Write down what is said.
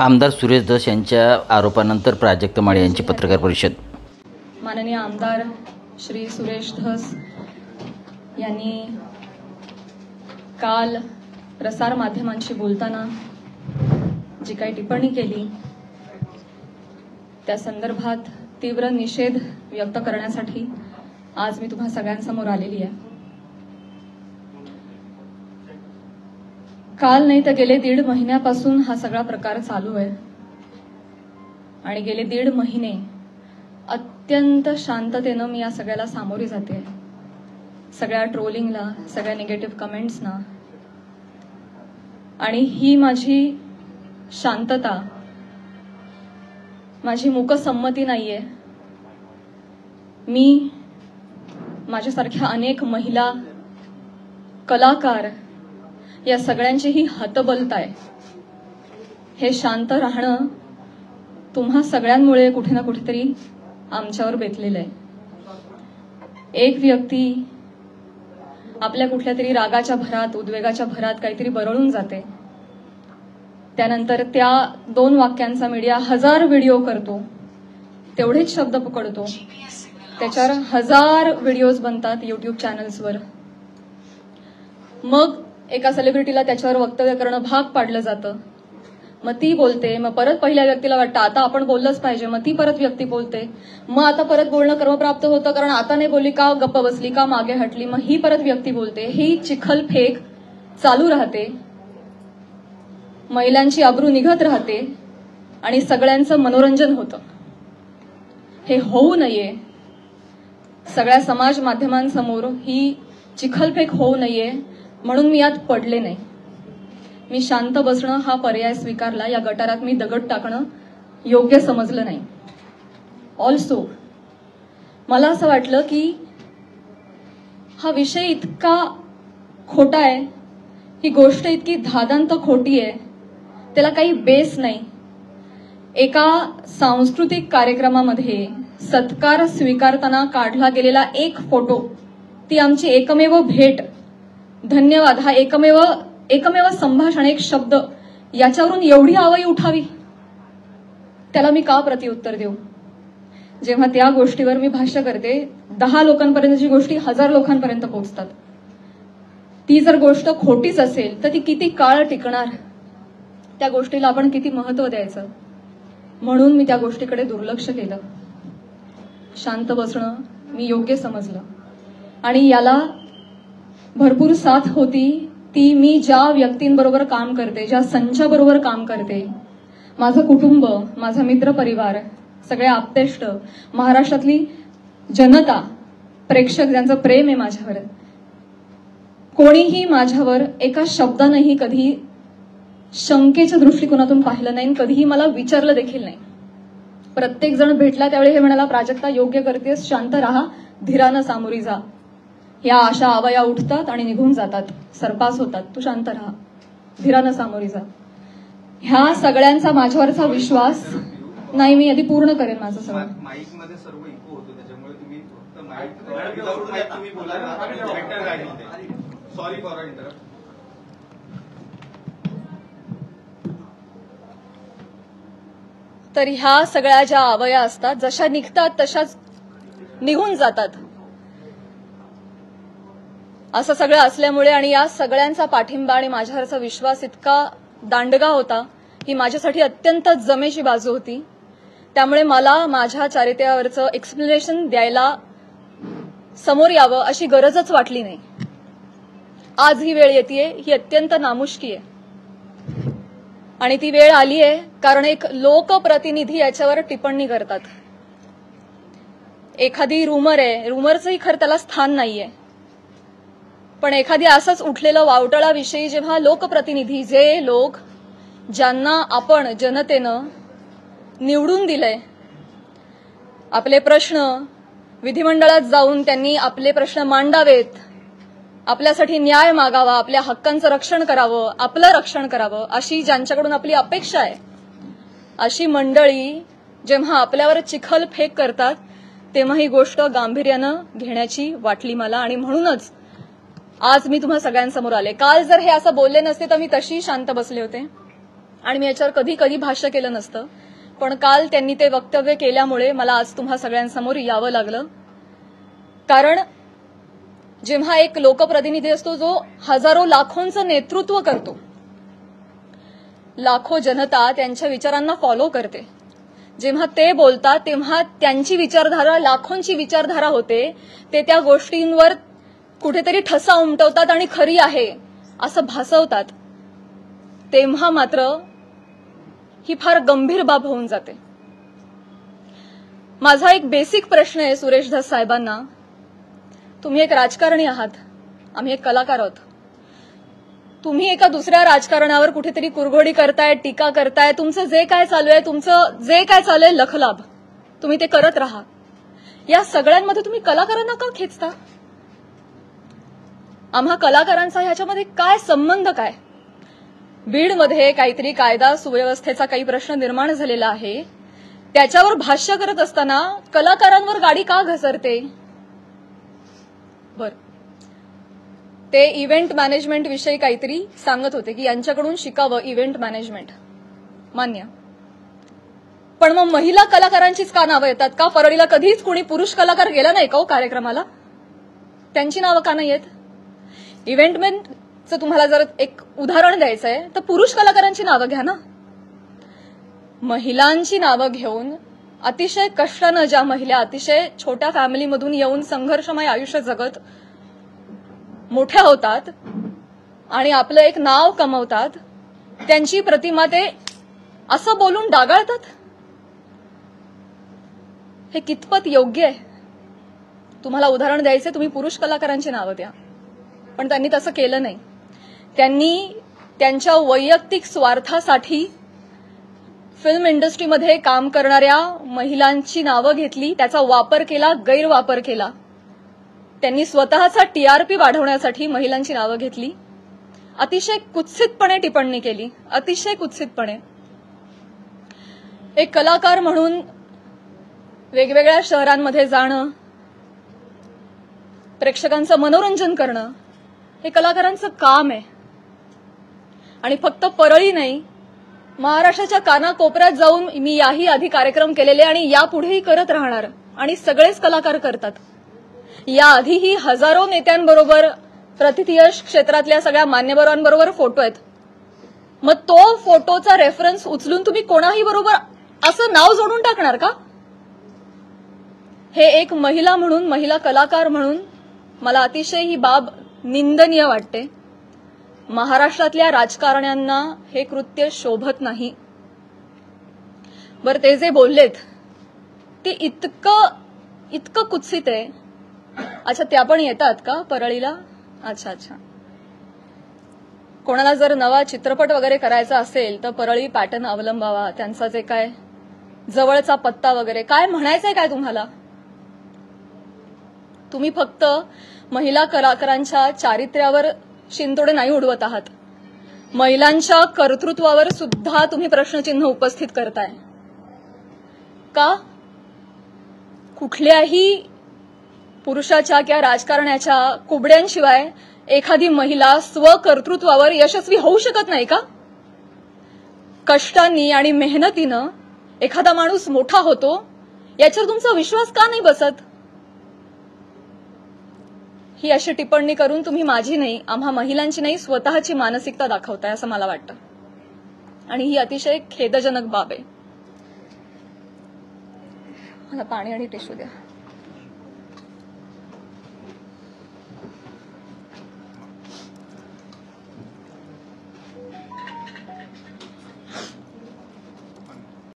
आमदार सुरेश धस यांच्या आरोपानंतर प्राजक्त माळी यांची पत्रकार परिषद. माननीय आमदार श्री सुरेश धस यांनी काल प्रसार माध्यमांशी बोलताना जी काही टिप्पणी केली त्या संदर्भात तीव्र निषेध व्यक्त करण्यासाठी आज मी तुम्हा सगळ्यांसमोर आलेली आहे. काल नाही तर गेले 1.5 महिन्यापासून हा सगळा प्रकार चालू आहे आणि गेले 1.5 महिने अत्यंत शांततेनं मी या सगळ्याला सामोरी जाते. सगळ्या ट्रोलिंगला, सगळ्या निगेटिव्ह कमेंट्सना. आणि ही माझी शांतता, माझी मूकसंमती नाहीये. मी माझ्यासारख्या अनेक महिला, कलाकार या सगळ्यांचीही हतबलता आहे. हे शांत राहणं तुम्हा सगळ्यांमुळे कुठे ना कुठेतरी आमच्यावर बेतलेलं आहे. एक व्यक्ती आपल्या कुठल्या तरी रागाच्या भरात, उद्वेगाच्या भरात काहीतरी बरळून जाते. त्यानंतर त्या 2 वाक्यांचा मीडिया 1000 व्हिडिओ करतो, तेवढेच शब्द पकडतो, त्याच्यावर 1000 व्हिडिओज बनतात युट्यूब चॅनल्सवर. मग एका सेलिब्रिटीला त्याच्यावर वक्तव्य करणं भाग पाडलं जातं. मग ती बोलते, मग परत पहिल्या व्यक्तीला वाटतं आता आपण बोललंच पाहिजे, मग ती परत व्यक्ती बोलते, मग आता परत बोलणं क्रमप्राप्त होतं कारण आता नाही बोलली का, गप्प बसली का, मागे हटली, मग ही परत व्यक्ती बोलते. ही चिखलफेक चालू राहते, महिलांची अब्रू निघत राहते आणि सगळ्यांचं मनोरंजन होतं. हे होऊ नये, सगळ्या समाज माध्यमांसमोर ही चिखलफेक होऊ नये म्हणून मी यात पडले नाही. मी शांत बसणं हा पर्याय स्वीकारला. या गटारात मी दगड टाकणं योग्य समजलं नाही. ऑल्सो मला असं वाटलं की हा विषय इतका खोटा आहे, ही गोष्ट इतकी धादांत खोटी आहे, त्याला काही बेस नाही. एका सांस्कृतिक कार्यक्रमामध्ये सत्कार स्वीकारताना काढला गेलेला एक फोटो, ती आमची एकमेव भेट, धन्यवाद, हा एकमेव संभाषण, एक शब्द, याच्यावरून एवढी आवई उठावी, त्याला मी का प्रतिउत्तर देऊ? जेव्हा त्या गोष्टीवर मी भाष्य करते, 10 लोकांपर्यंतची गोष्टी 1000 लोकांपर्यंत पोहोचतात. ती जर गोष्ट खोटीच असेल तर ती किती काळ टिकणार? त्या गोष्टीला आपण किती महत्व द्यायचं? म्हणून मी त्या गोष्टीकडे दुर्लक्ष केलं. शांत बसणं मी योग्य समजलं आणि याला भरपूर साथ होती ती मी ज्या व्यक्तींबरोबर काम करते, ज्या संचाबरोबर काम करते, माझं कुटुंब, माझा मित्रपरिवार, सगळे आप्तेष्ट, महाराष्ट्रातली जनता, प्रेक्षक ज्यांचं प्रेम आहे माझ्यावर. कोणीही माझ्यावर एका शब्दानेही कधी शंकेच्या दृष्टिकोनातून पाहिलं नाही, कधीही मला विचारलं देखील नाही. प्रत्येक जण भेटला त्यावेळी हे म्हणाला, प्राजक्ता योग्य करतेस, शांत राहा, धीरानं सामोरी जा. या अशा आवया उठतात आणि निघून जातात, सरपास होतात, तू शांत राहा, धीरानं सामोरी जा. ह्या सगळ्यांचा माझ्यावरचा विश्वास नाही. मी आधी पूर्ण करेन माझं सगळं. माईकमध्ये सर्व इको होतो, त्याच्यामुळे तुम्ही फक्त माईक तुम्ही बोला. Sorry for interrupt. तर ह्या सगळ्या ज्या आवया असतात, जशा निघतात तशाच निघून जातात. असं सगळं असल्यामुळे आणि या सगळ्यांचा पाठिंबा आणि माझ्यावरचा विश्वास इतका दांडगा होता, ही माझ्यासाठी अत्यंत जमेची बाजू होती. त्यामुळे मला माझ्या चारित्र्यावरचं एक्सप्लेनेशन द्यायला समोर यावं अशी गरजच वाटली नाही. आज ही वेळ येतेय, ही अत्यंत नामुष्की आहे आणि ती वेळ आली आहे कारण एक लोकप्रतिनिधी याच्यावर टिप्पणी करतात. एखादी रूमर आहे, रूमरचंही खरं त्याला स्थान नाहीये, पण एखादी असंच उठलेलं वावटळाविषयी जेव्हा लोकप्रतिनिधी, जे लोक ज्यांना आपण जनतेनं निवडून दिलंय, आपले प्रश्न विधिमंडळात जाऊन त्यांनी आपले प्रश्न मांडावेत, आपल्यासाठी न्याय मागावा, आपल्या हक्कांचं रक्षण करावं, आपलं रक्षण करावं, अशी ज्यांच्याकडून आपली अपेक्षा आहे, अशी मंडळी जेव्हा आपल्यावर चिखलफेक करतात तेव्हा ही गोष्ट गांभीर्यानं घेण्याची वाटली मला. आणि म्हणूनच आज मी तुम्हा सगळ्यांसमोर आले. काल जर हे असं बोलले नसते तर मी तशी शांत बसले होते. आणि मी याच्यावर कधी कधी भाष्य केलं नसतं, पण काल त्यांनी ते वक्तव्य केल्यामुळे मला आज तुम्हा सगळ्यांसमोर यावं लागलं. कारण जेव्हा एक लोकप्रतिनिधी असतो जो हजारो लाखोंचं नेतृत्व करतो, लाखो जनता त्यांच्या विचारांना फॉलो करते, जेव्हा ते बोलतात तेव्हा त्यांची विचारधारा लाखोंची विचारधारा होते, ते त्या गोष्टींवर कुठेतरी ठसा उमटवतात आणि खरी आहे असं भासवतात, तेव्हा मात्र ही फार गंभीर बाब होऊन जाते. माझा एक बेसिक प्रश्न आहे सुरेश धस साहेबांना. तुम्ही एक राजकारणी आहात, आम्ही एक कलाकार आहोत. तुम्ही एका दुसऱ्या राजकारणावर कुठेतरी कुरघोडी करताय, टीका करताय. तुमचं जे काय चालू आहे लखलाभ तुम्ही ते करत राहा. या सगळ्यांमध्ये तुम्ही कलाकारांना का खेचता? आम्हा कलाकारांचा ह्याच्यामध्ये काय संबंध? काय बीडमध्ये काहीतरी कायदा सुव्यवस्थेचा काही प्रश्न निर्माण झालेला आहे, त्याच्यावर भाष्य करत असताना कलाकारांवर गाडी का घसरते? बर, ते इव्हेंट मॅनेजमेंट विषयी काहीतरी सांगत होते की यांच्याकडून शिकावं इव्हेंट मॅनेजमेंट. मान्य, पण मग महिला कलाकारांचीच का नावं येतात? का परळीला कधीच कुणी पुरुष कलाकार गेला नाही का हो कार्यक्रमाला? त्यांची नावं का नाही येत? इव्हेंटमॅनचं तुम्हाला जर एक उदाहरण द्यायचं आहे तर पुरुष कलाकारांची नावं घ्या ना. महिलांची नावं घेऊन अतिशय कष्टानं ज्या महिला अतिशय छोट्या फॅमिलीमधून येऊन संघर्षमय आयुष्य जगत मोठ्या होतात आणि आपलं एक नाव कमवतात, त्यांची प्रतिमा ते असं बोलून डागाळतात. हे कितपत योग्य आहे? तुम्हाला उदाहरण द्यायचे, तुम्ही पुरुष कलाकारांची नावं द्या. पण त्यांनी तसं केलं नाही. त्यांनी त्यांच्या वैयक्तिक स्वार्थासाठी फिल्म इंडस्ट्रीमध्ये काम करणाऱ्या महिलांची नावं घेतली, त्याचा वापर केला, गैरवापर केला. त्यांनी स्वतःचा टीआरपी वाढवण्यासाठी महिलांची नावं घेतली, अतिशय कुत्सितपणे टिप्पणी केली, अतिशय कुत्सितपणे. एक कलाकार म्हणून वेगवेगळ्या शहरांमध्ये जाणं, प्रेक्षकांचं मनोरंजन करणं हे कलाकारांचं काम आहे. आणि फक्त परळी नाही, महाराष्ट्राच्या कानाकोपऱ्यात जाऊन मी याही आधी कार्यक्रम केलेले आणि यापुढेही करत राहणार, आणि सगळेच कलाकार करतात. याआधीही हजारो नेत्यांबरोबर, प्रतिथयश क्षेत्रातल्या सगळ्या मान्यवरांबरोबर फोटो आहेत. मग तो फोटोचा रेफरन्स उचलून तुम्ही कोणाही बरोबर असं नाव जोडून टाकणार का? हे एक महिला म्हणून, महिला कलाकार म्हणून मला अतिशय ही बाब निंदनीय वाटते. महाराष्ट्रातल्या राजकारण्यांना हे कृत्य शोभत नाही. बरं, ते जे बोललेत ते इतकं कुत्सित आहे. अच्छा, त्या पण येतात का परळीला? अच्छा. कोणाला जर नवा चित्रपट वगैरे करायचा असेल तर परळी पॅटर्न अवलंबावा. त्यांचा जे काय जवळचा पत्ता वगैरे काय म्हणायचंय काय तुम्हाला? तुम्ही फक्त महिला कलाकारांच्या चारित्र्यावर शिंतोडे नाही उडवत आहात, महिलांच्या कर्तृत्वावर सुद्धा तुम्ही प्रश्नचिन्ह उपस्थित करताय. का? कुठल्याही पुरुषाच्या किंवा राजकारण्याच्या कुबड्यांशिवाय एखादी महिला स्वकर्तृत्वावर यशस्वी होऊ शकत नाही का? कष्टांनी आणि मेहनतीनं एखादा माणूस मोठा होतो, याच्यावर तुमचा विश्वास का नाही बसत? ही अशी टिप्पणी करून तुम्ही माझी नाही, आम्हा महिलांची नाही, स्वतःची मानसिकता दाखवताय असं मला वाटतं. आणि ही अतिशय खेदजनक बाब आहे. मला पाणी आणि टिश्यू द्या.